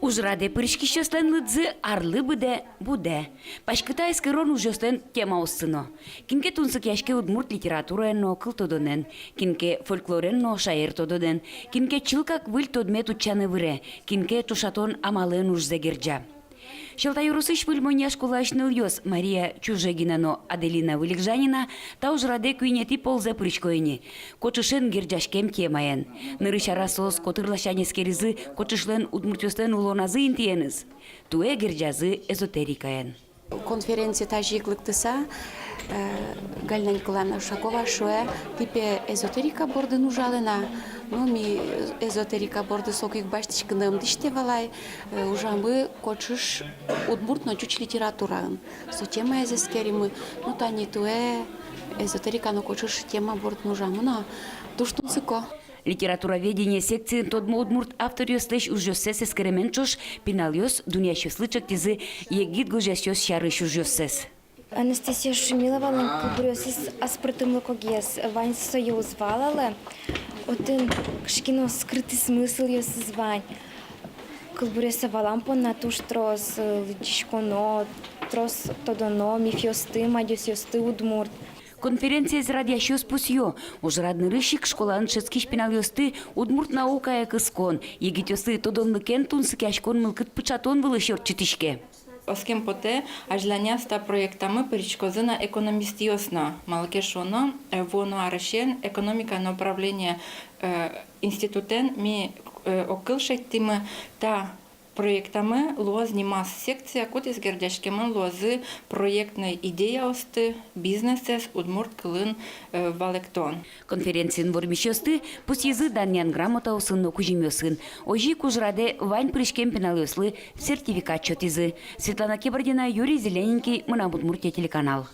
Ужраде пырышкищёстен лыдзы арлы буде. Пашкытайский рон ужёстен тема оссыно. Кинке тунсык яшке удмурт литератураенно кыл тодонен, кинке фольклоренно шаир тододен, кинке чылкак выль тодмет учаны выре, кинке тушатон амален ужзе герджа. Шелтаюрусыш выльмоня школашны ульёс Мария Чужегинано Аделина Выликжанина та ужраде күйнети ползе пырышкоени. Кочышен герджашкем темаен. Нырышара сос котырлашане скеризы кочышлен удмуртёстен улоназы интиеныз. Туэ герджазы эзотерикаен. Конференция тажиклыктыса Галина Николаевна Ушакова шуэ типе эзотерика борды нужалена. Ну, ми эзотерика борды соких баштичканым диште валай, ужамы кочыш удмуртно чуч литературан. Со тема эзескеримы, ну тани туэ эзотерика но кочыш тема борд нужамы, но туштунсыко. Литературоведение секции тодмо удмурт автор ёстеш ужёссес эскеременчош пиналёс дунящё слычак тизы егит гужащёс шарыш ужёссес. Анастасия Шумилова кубрёсис аспрытым локогес Вань союз валале. Один кшкино скрытый смысл ёсыз Вань. Кубрёса валампон на туш трос личконо трос тодоно мифёсты мадёс ёсты удмурт. Конференция радящёс пусьё. Ужрадный рыщик школан шецкиш пинал ёсты удмурт наука якыскон. Егит ёсты тодонлыкен тунсык яшкон мылкыт пычатон вылышёр читишке. Оскем поте ажляня ста проектами перечкозина економістіосна. Малкешоно воно арашен економіка на управління інститутен ми окилшать тими та проектами лоз німас секція, коти з гердяшками лози проєктної ідея ости бізнесес удмурт килин валектон. Конференциян вормищёсты пусть езы данян грамота усынно кужимёсын. Ожи кужраде вань пришкем пеналёслы сертификат чётизы. Светлана Кебардина, Юрий Зелененький, Мына Удмуртия телеканал.